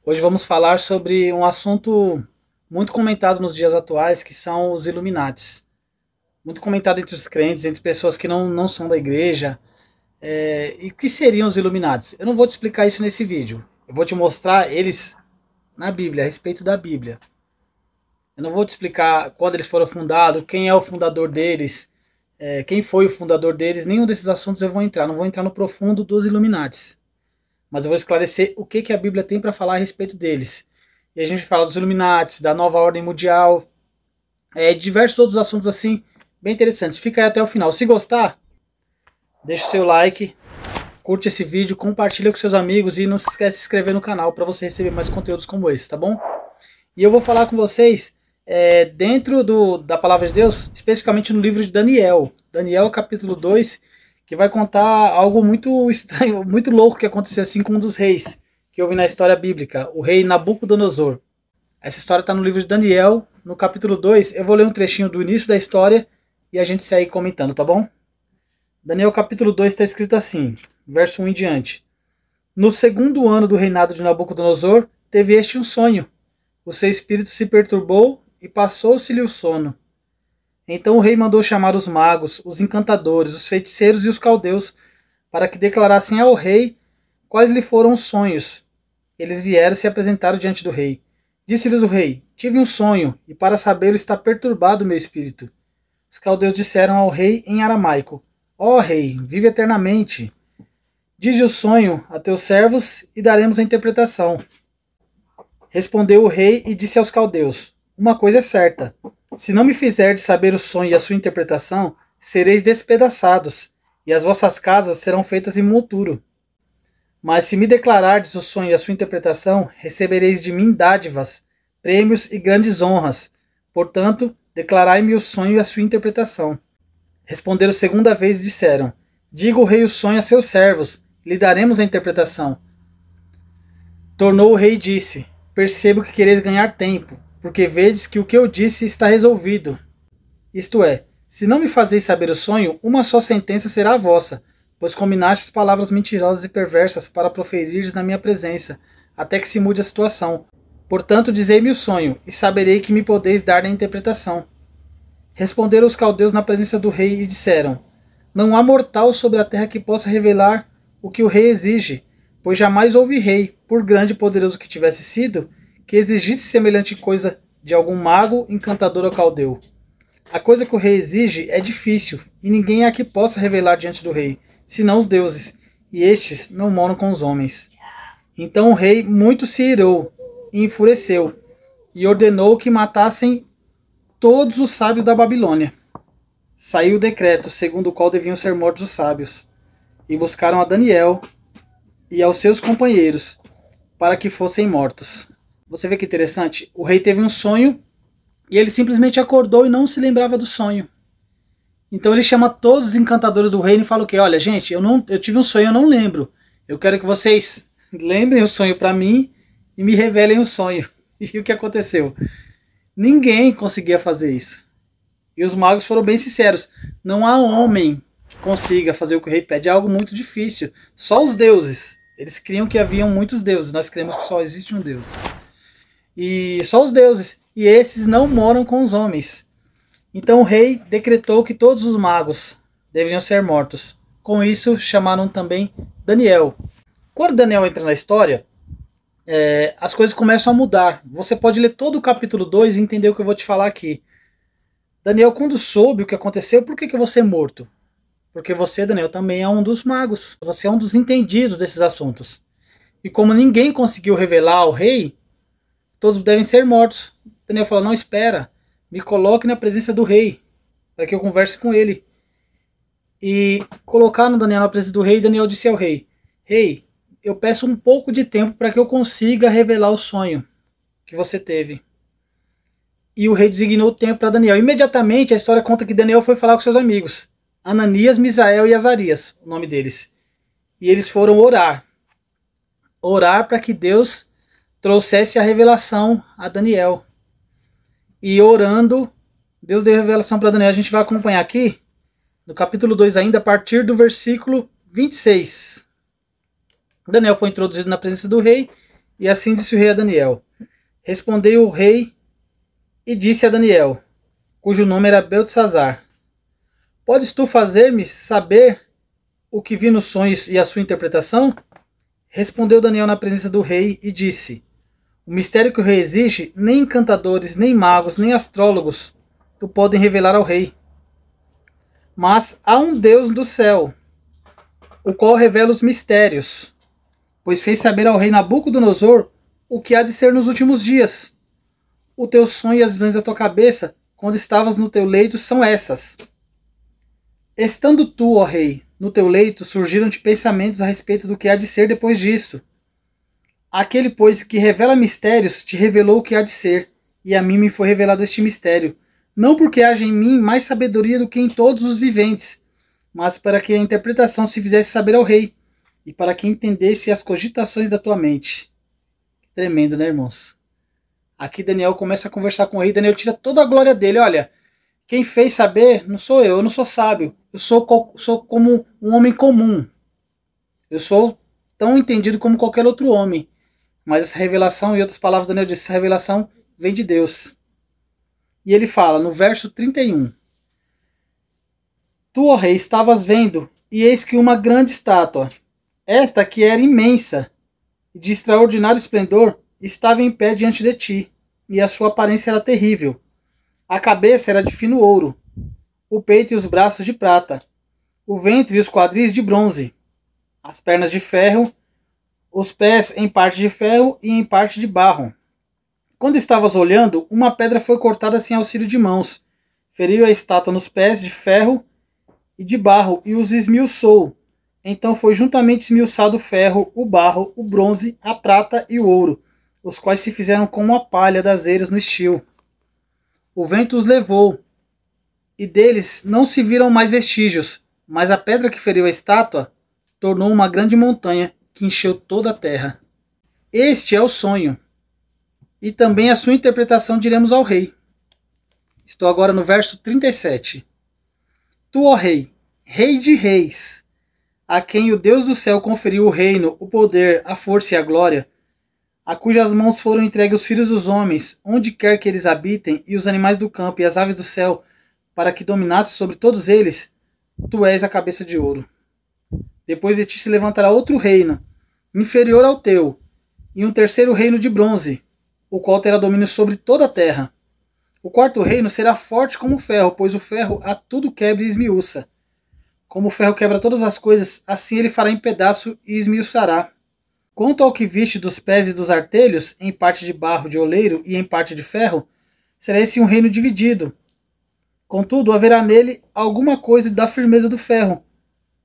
Hoje vamos falar sobre um assunto muito comentado nos dias atuais, que são os Illuminates. Muito comentado entre os crentes, entre pessoas que não são da igreja. E o que seriam os Illuminates? Eu não vou te explicar isso nesse vídeo. Eu vou te mostrar eles na Bíblia, a respeito da Bíblia. Eu não vou te explicar quando eles foram fundados, quem é o fundador deles, quem foi o fundador deles. Nenhum desses assuntos eu vou entrar. Não vou entrar no profundo dos Illuminates. Mas eu vou esclarecer o que a Bíblia tem para falar a respeito deles. E a gente fala dos Illuminati, da nova ordem mundial, diversos outros assuntos assim, bem interessantes. Fica aí até o final. Se gostar, deixa o seu like, curte esse vídeo, compartilha com seus amigos e não se esquece de se inscrever no canal para você receber mais conteúdos como esse, tá bom? E eu vou falar com vocês dentro da Palavra de Deus, especificamente no livro de Daniel. Daniel capítulo 2, que vai contar algo muito estranho, muito louco que aconteceu assim com um dos reis que eu vi na história bíblica, o rei Nabucodonosor. Essa história está no livro de Daniel, no capítulo 2. Eu vou ler um trechinho do início da história e a gente segue comentando, tá bom? Daniel capítulo 2 está escrito assim, verso 1 em diante. No segundo ano do reinado de Nabucodonosor, teve este um sonho. O seu espírito se perturbou e passou-se-lhe o sono. Então o rei mandou chamar os magos, os encantadores, os feiticeiros e os caldeus, para que declarassem ao rei quais lhe foram os sonhos. Eles vieram e se apresentaram diante do rei. Disse-lhes o rei: Tive um sonho, e para sabê-lo está perturbado o meu espírito. Os caldeus disseram ao rei em aramaico: Ó rei, vive eternamente. Dize o sonho a teus servos e daremos a interpretação. Respondeu o rei e disse aos caldeus: Uma coisa é certa. Se não me fizerdes saber o sonho e a sua interpretação, sereis despedaçados, e as vossas casas serão feitas em monturo. Mas se me declarardes o sonho e a sua interpretação, recebereis de mim dádivas, prêmios e grandes honras. Portanto, declarai-me o sonho e a sua interpretação. Responderam segunda vez e disseram: Diga o rei o sonho a seus servos, lhe daremos a interpretação. Tornou o rei e disse: Percebo que quereis ganhar tempo, porque vedes que o que eu disse está resolvido. Isto é, se não me fazeis saber o sonho, uma só sentença será a vossa, pois combinastes palavras mentirosas e perversas para proferires na minha presença, até que se mude a situação. Portanto, dizei-me o sonho, e saberei que me podeis dar a interpretação. Responderam os caldeus na presença do rei e disseram: Não há mortal sobre a terra que possa revelar o que o rei exige, pois jamais houve rei, por grande e poderoso que tivesse sido, que exigisse semelhante coisa de algum mago, encantador ou caldeu. A coisa que o rei exige é difícil, e ninguém há que possa revelar diante do rei, senão os deuses, e estes não moram com os homens. Então o rei muito se irou, e enfureceu, e ordenou que matassem todos os sábios da Babilônia. Saiu o decreto, segundo o qual deviam ser mortos os sábios, e buscaram a Daniel e aos seus companheiros, para que fossem mortos. Você vê que interessante? O rei teve um sonho, e ele simplesmente acordou e não se lembrava do sonho. Então ele chama todos os encantadores do reino e fala o quê? Olha, gente, eu tive um sonho, eu não lembro. Eu quero que vocês lembrem o sonho para mim e me revelem o sonho. E o que aconteceu? Ninguém conseguia fazer isso. E os magos foram bem sinceros. Não há homem que consiga fazer o que o rei pede. É algo muito difícil. Só os deuses. Eles criam que haviam muitos deuses. Nós cremos que só existe um Deus. E só os deuses. E esses não moram com os homens. Então o rei decretou que todos os magos deveriam ser mortos. Com isso, chamaram também Daniel. Quando Daniel entra na história, as coisas começam a mudar. Você pode ler todo o capítulo 2 e entender o que eu vou te falar aqui. Daniel, quando soube o que aconteceu, por que eu vou ser morto? Porque você, Daniel, também é um dos magos. Você é um dos entendidos desses assuntos. E como ninguém conseguiu revelar ao rei, todos devem ser mortos. Daniel falou: não, espera. Me coloque na presença do rei, para que eu converse com ele. E colocaram Daniel na presença do rei, e Daniel disse ao rei: Rei, eu peço um pouco de tempo para que eu consiga revelar o sonho que você teve. E o rei designou o tempo para Daniel. Imediatamente a história conta que Daniel foi falar com seus amigos, Ananias, Misael e Azarias, o nome deles. E eles foram orar. Orar para que Deus trouxesse a revelação a Daniel. E orando, Deus deu revelação para Daniel. A gente vai acompanhar aqui, no capítulo 2 ainda, a partir do versículo 26. Daniel foi introduzido na presença do rei e assim disse o rei a Daniel. Respondeu o rei e disse a Daniel, cujo nome era Beltesazar, podes tu fazer-me saber o que vi nos sonhos e a sua interpretação? Respondeu Daniel na presença do rei e disse, o mistério que o rei exige, nem encantadores, nem magos, nem astrólogos o podem revelar ao rei. Mas há um Deus do céu, o qual revela os mistérios, pois fez saber ao rei Nabucodonosor o que há de ser nos últimos dias. O teu sonho e as visões da tua cabeça, quando estavas no teu leito, são essas. Estando tu, ó rei, no teu leito, surgiram-te pensamentos a respeito do que há de ser depois disso. Aquele, pois, que revela mistérios, te revelou o que há de ser, e a mim me foi revelado este mistério, não porque haja em mim mais sabedoria do que em todos os viventes, mas para que a interpretação se fizesse saber ao rei, e para que entendesse as cogitações da tua mente. Tremendo, né, irmãos? Aqui Daniel começa a conversar com o rei, Daniel tira toda a glória dele, olha, quem fez saber não sou eu não sou sábio, eu sou como um homem comum, eu sou tão entendido como qualquer outro homem, mas essa revelação, em outras palavras, Daniel diz, essa revelação vem de Deus. E ele fala no verso 31, tu, ó rei, estavas vendo, e eis que uma grande estátua, esta que era imensa, e de extraordinário esplendor, estava em pé diante de ti, e a sua aparência era terrível. A cabeça era de fino ouro, o peito e os braços de prata, o ventre e os quadris de bronze, as pernas de ferro, os pés em parte de ferro e em parte de barro. Quando estavas olhando, uma pedra foi cortada sem auxílio de mãos, feriu a estátua nos pés de ferro e de barro e os esmiuçou. Então foi juntamente esmiuçado o ferro, o barro, o bronze, a prata e o ouro, os quais se fizeram como a palha das eiras no estio. O vento os levou, e deles não se viram mais vestígios, mas a pedra que feriu a estátua tornou uma grande montanha que encheu toda a terra. Este é o sonho, e também a sua interpretação diremos ao rei. Estou agora no verso 37. Tu, ó rei, rei de reis, a quem o Deus do céu conferiu o reino, o poder, a força e a glória, a cujas mãos foram entregues os filhos dos homens, onde quer que eles habitem, e os animais do campo e as aves do céu, para que dominasse sobre todos eles, tu és a cabeça de ouro. Depois de ti se levantará outro reino, inferior ao teu, e um terceiro reino de bronze, o qual terá domínio sobre toda a terra. O quarto reino será forte como o ferro, pois o ferro a tudo quebra e esmiuça. Como o ferro quebra todas as coisas, assim ele fará em pedaço e esmiuçará. Quanto ao que viste dos pés e dos artelhos, em parte de barro de oleiro e em parte de ferro, será esse um reino dividido. Contudo, haverá nele alguma coisa da firmeza do ferro,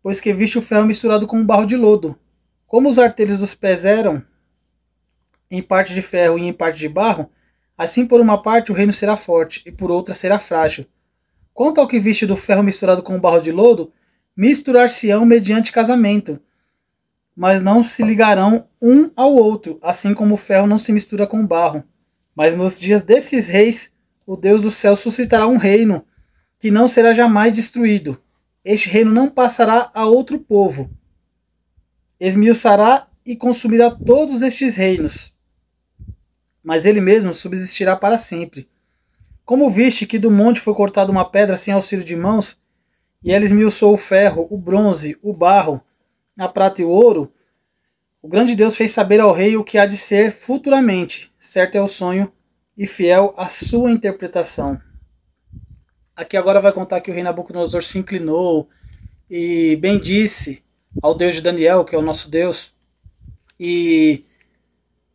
pois que viste o ferro misturado com um barro de lodo. Como os artelhos dos pés eram em parte de ferro e em parte de barro, assim por uma parte o reino será forte, e por outra será frágil. Quanto ao que viste do ferro misturado com o barro de lodo, misturar-se-ão mediante casamento, mas não se ligarão um ao outro, assim como o ferro não se mistura com o barro. Mas nos dias desses reis, o Deus do céu suscitará um reino, que não será jamais destruído. Este reino não passará a outro povo. Esmiuçará e consumirá todos estes reinos, mas ele mesmo subsistirá para sempre. Como viste que do monte foi cortada uma pedra sem auxílio de mãos, e ela esmiuçou o ferro, o bronze, o barro, a prata e o ouro, o grande Deus fez saber ao rei o que há de ser futuramente. Certo é o sonho e fiel a sua interpretação. Aqui agora vai contar que o rei Nabucodonosor se inclinou e bendisse ao Deus de Daniel, que é o nosso Deus, e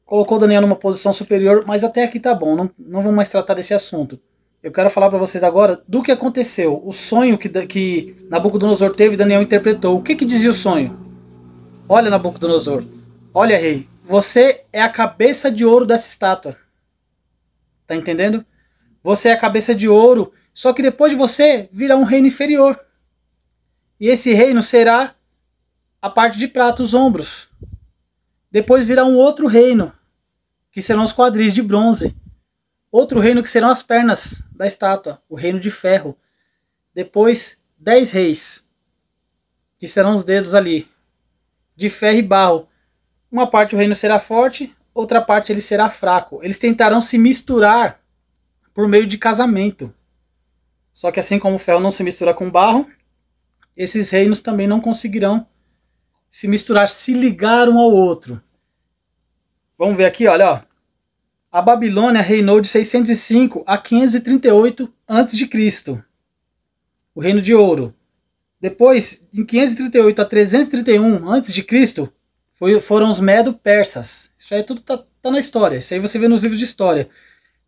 colocou Daniel numa posição superior, mas até aqui tá bom, não vamos mais tratar desse assunto. Eu quero falar para vocês agora do que aconteceu, o sonho que Nabucodonosor teve e Daniel interpretou. O que dizia o sonho? Olha, Nabucodonosor, olha, rei, você é a cabeça de ouro dessa estátua. Tá entendendo? Você é a cabeça de ouro, só que depois de você virá um reino inferior. E esse reino será a parte de prata, os ombros. Depois virá um outro reino, que serão os quadris de bronze. Outro reino que serão as pernas da estátua, o reino de ferro. Depois, 10 reis, que serão os dedos ali, de ferro e barro. Uma parte do reino será forte, outra parte ele será fraco. Eles tentarão se misturar por meio de casamento. Só que assim como o ferro não se mistura com barro, esses reinos também não conseguirão se misturar, se ligar um ao outro. Vamos ver aqui, olha, ó. A Babilônia reinou de 605 a 538 a.C., o Reino de Ouro. Depois, em 538 a 331 a.C., foram os Medo-Persas. Isso aí tudo tá na história, isso aí você vê nos livros de história.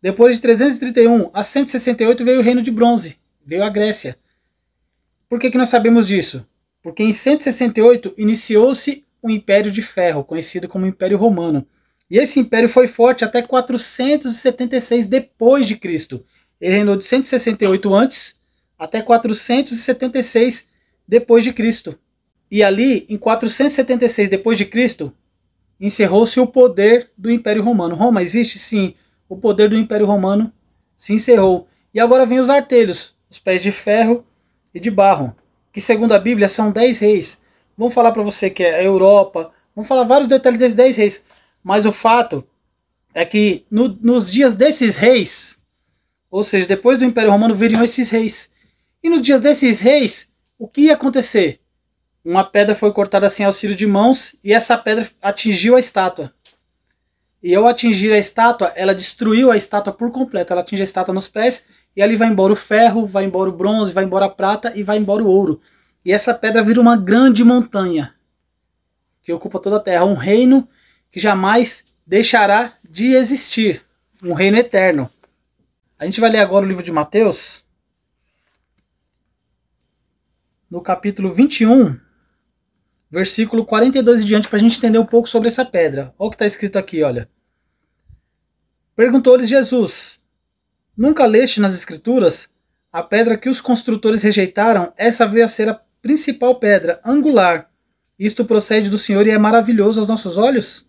Depois de 331 a 168 veio o Reino de Bronze, veio a Grécia. Por que nós sabemos disso? Porque em 168 iniciou-se o Império de Ferro, conhecido como Império Romano. E esse império foi forte até 476 depois de Cristo. Ele reinou de 168 antes até 476 depois de Cristo. E ali, em 476 depois de Cristo, encerrou-se o poder do Império Romano. Roma existe? Sim. O poder do Império Romano se encerrou. E agora vem os artelhos, os pés de ferro e de barro, que segundo a Bíblia são 10 reis. Vamos falar para você que é a Europa, vamos falar vários detalhes desses 10 reis. Mas o fato é que nos dias desses reis, ou seja, depois do Império Romano viriam esses reis. E nos dias desses reis, o que ia acontecer? Uma pedra foi cortada sem auxílio de mãos e essa pedra atingiu a estátua. E ao atingir a estátua, ela destruiu a estátua por completo. Ela atinge a estátua nos pés e ali vai embora o ferro, vai embora o bronze, vai embora a prata e vai embora o ouro. E essa pedra vira uma grande montanha que ocupa toda a terra. Um reino que jamais deixará de existir. Um reino eterno. A gente vai ler agora o livro de Mateus, no capítulo 21, versículo 42 e diante, para a gente entender um pouco sobre essa pedra. Olha o que está escrito aqui, olha. Perguntou-lhes Jesus: nunca leste nas Escrituras a pedra que os construtores rejeitaram? Essa veio a ser a principal pedra angular. Isto procede do Senhor e é maravilhoso aos nossos olhos?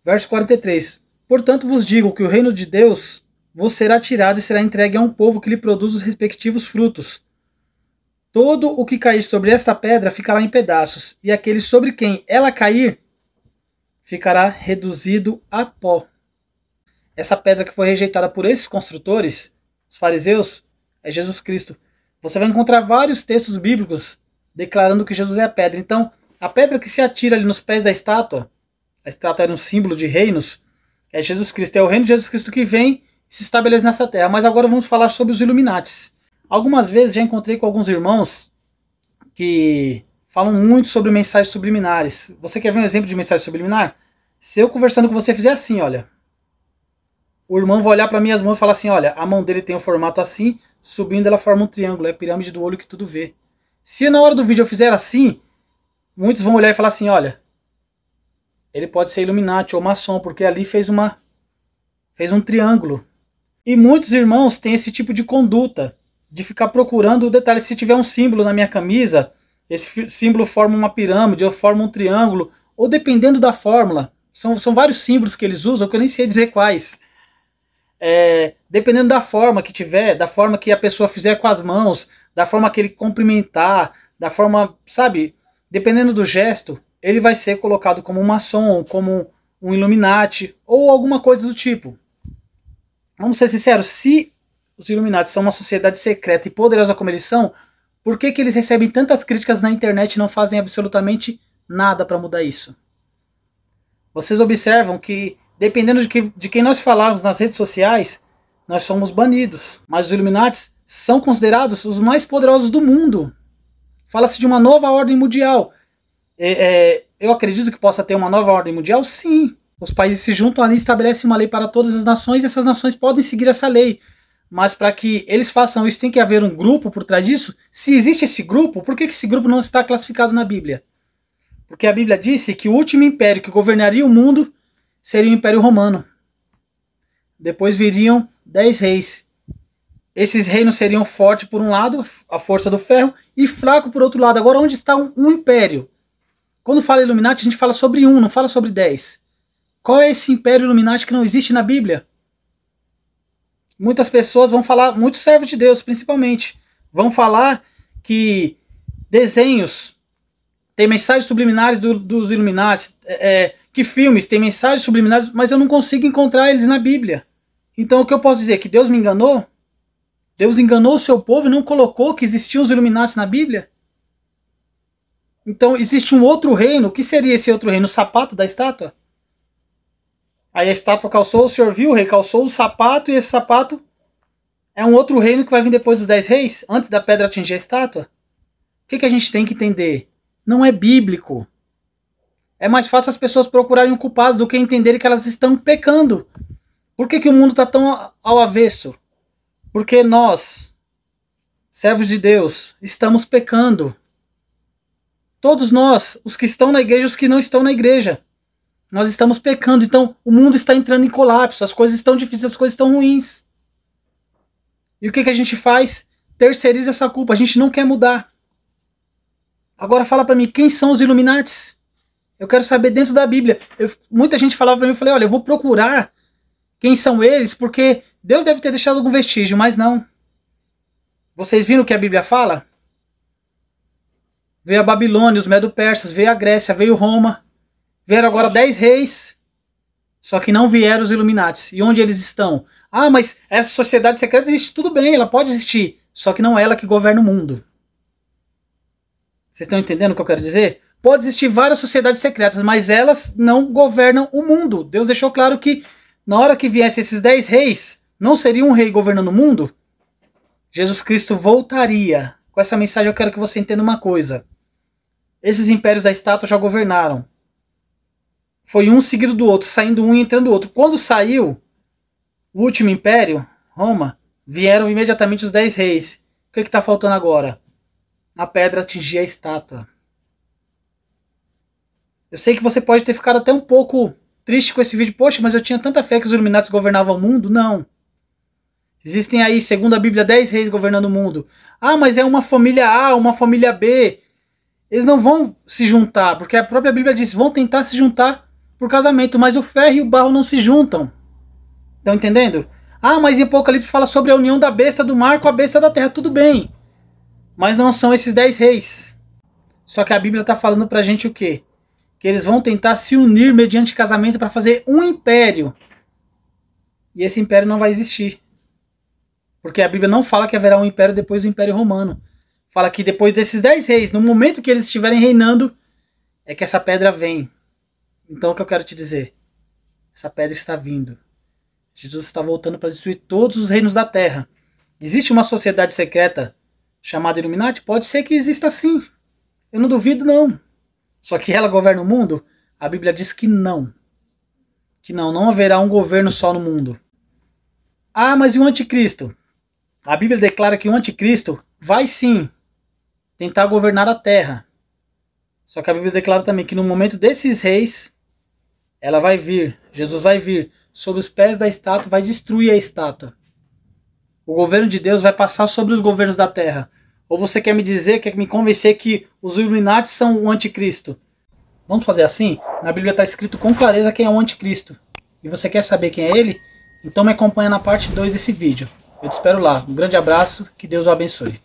Verso 43. Portanto vos digo que o reino de Deus vos será tirado e será entregue a um povo que lhe produz os respectivos frutos. Todo o que cair sobre esta pedra ficará em pedaços, e aquele sobre quem ela cair ficará reduzido a pó. Essa pedra que foi rejeitada por esses construtores, os fariseus, é Jesus Cristo. Você vai encontrar vários textos bíblicos declarando que Jesus é a pedra. Então, a pedra que se atira ali nos pés da estátua, a estátua era um símbolo de reinos, é Jesus Cristo, é o reino de Jesus Cristo que vem e se estabelece nessa terra. Mas agora vamos falar sobre os Illuminates. Algumas vezes já encontrei com alguns irmãos que falam muito sobre mensagens subliminares. Você quer ver um exemplo de mensagem subliminar? Se eu conversando com você fizer assim, olha, o irmão vai olhar para minhas mãos e falar assim, olha, a mão dele tem um formato assim, subindo ela forma um triângulo, é a pirâmide do olho que tudo vê. Se na hora do vídeo eu fizer assim, muitos vão olhar e falar assim, olha, ele pode ser Illuminati ou maçom, porque ali fez um triângulo. E muitos irmãos têm esse tipo de conduta, de ficar procurando o detalhe. Se tiver um símbolo na minha camisa, esse símbolo forma uma pirâmide ou forma um triângulo, ou dependendo da fórmula, são vários símbolos que eles usam, que eu nem sei dizer quais. Dependendo da forma que tiver, da forma que a pessoa fizer com as mãos, da forma que ele cumprimentar, da forma, sabe, dependendo do gesto, ele vai ser colocado como um maçom, como um Illuminati, ou alguma coisa do tipo. Vamos ser sinceros, se os Illuminati são uma sociedade secreta e poderosa como eles são, por que eles recebem tantas críticas na internet e não fazem absolutamente nada para mudar isso? Vocês observam que, dependendo de quem nós falarmos nas redes sociais, nós somos banidos. Mas os Illuminati são considerados os mais poderosos do mundo. Fala-se de uma nova ordem mundial. Eu acredito que possa ter uma nova ordem mundial? Sim. Os países se juntam ali e estabelecem uma lei para todas as nações, e essas nações podem seguir essa lei. Mas para que eles façam isso, tem que haver um grupo por trás disso. Se existe esse grupo, por que esse grupo não está classificado na Bíblia? Porque a Bíblia disse que o último império que governaria o mundo seria o Império Romano. Depois viriam 10 reis. Esses reinos seriam fortes por um lado, a força do ferro, e fraco por outro lado. Agora, onde está um império? Quando fala Illuminati, a gente fala sobre um, não fala sobre 10. Qual é esse Império Illuminati que não existe na Bíblia? Muitas pessoas vão falar, muitos servos de Deus principalmente, vão falar que desenhos tem mensagens subliminares dos Illuminati, que filmes têm mensagens subliminares, mas eu não consigo encontrar eles na Bíblia. Então o que eu posso dizer? Que Deus me enganou? Deus enganou o seu povo e não colocou que existiam os Illuminati na Bíblia? Então existe um outro reino. O que seria esse outro reino? O sapato da estátua? Aí a estátua calçou, o senhor viu, o rei calçou o sapato, e esse sapato é um outro reino que vai vir depois dos 10 reis, antes da pedra atingir a estátua. O que a gente tem que entender? Não é bíblico. É mais fácil as pessoas procurarem um culpado do que entenderem que elas estão pecando. Por que o mundo está tão ao avesso? Porque nós, servos de Deus, estamos pecando. Todos nós, os que estão na igreja e os que não estão na igreja. Nós estamos pecando, então o mundo está entrando em colapso, as coisas estão difíceis, as coisas estão ruins. E o que a gente faz? Terceiriza essa culpa, a gente não quer mudar. Agora fala para mim, quem são os Illuminatis? Eu quero saber dentro da Bíblia. Muita gente falava para mim, eu falei, olha, eu vou procurar quem são eles, porque Deus deve ter deixado algum vestígio, mas não. Vocês viram o que a Bíblia fala? Veio a Babilônia, os Medo-Persas, veio a Grécia, veio Roma. Vieram agora 10 reis, só que não vieram os Illuminatis. E onde eles estão? Ah, mas essa sociedade secreta existe, tudo bem, ela pode existir, só que não é ela que governa o mundo. Vocês estão entendendo o que eu quero dizer? Pode existir várias sociedades secretas, mas elas não governam o mundo. Deus deixou claro que na hora que viessem esses 10 reis, não seria um rei governando o mundo? Jesus Cristo voltaria. Com essa mensagem eu quero que você entenda uma coisa. Esses impérios da estátua já governaram. Foi um seguido do outro, saindo um e entrando o outro. Quando saiu o último império, Roma, vieram imediatamente os 10 reis. O que está faltando agora? A pedra atingir a estátua. Eu sei que você pode ter ficado até um pouco triste com esse vídeo. Poxa, mas eu tinha tanta fé que os Illuminati governavam o mundo. Não. Existem aí, segundo a Bíblia, 10 reis governando o mundo. Ah, mas é uma família A, uma família B. Eles não vão se juntar, porque a própria Bíblia diz, vão tentar se juntar por casamento, mas o ferro e o barro não se juntam. Estão entendendo? Ah, mas em Apocalipse fala sobre a união da besta do mar com a besta da terra. Tudo bem. Mas não são esses 10 reis. Só que a Bíblia está falando pra gente o quê? Que eles vão tentar se unir mediante casamento para fazer um império. E esse império não vai existir. Porque a Bíblia não fala que haverá um império depois do Império Romano. Fala que depois desses 10 reis, no momento que eles estiverem reinando, é que essa pedra vem. Então o que eu quero te dizer? Essa pedra está vindo. Jesus está voltando para destruir todos os reinos da terra. Existe uma sociedade secreta chamada Illuminati? Pode ser que exista sim. Eu não duvido não. Só que ela governa o mundo? A Bíblia diz que não. Que não haverá um governo só no mundo. Ah, mas e o anticristo? A Bíblia declara que o anticristo vai sim tentar governar a terra. Só que a Bíblia declara também que no momento desses reis, ela vai vir, Jesus vai vir, sobre os pés da estátua, vai destruir a estátua. O governo de Deus vai passar sobre os governos da terra. Ou você quer me dizer, quer me convencer que os Illuminati são o anticristo? Vamos fazer assim? Na Bíblia está escrito com clareza quem é o anticristo. E você quer saber quem é ele? Então me acompanha na parte 2 desse vídeo. Eu te espero lá. Um grande abraço, que Deus o abençoe.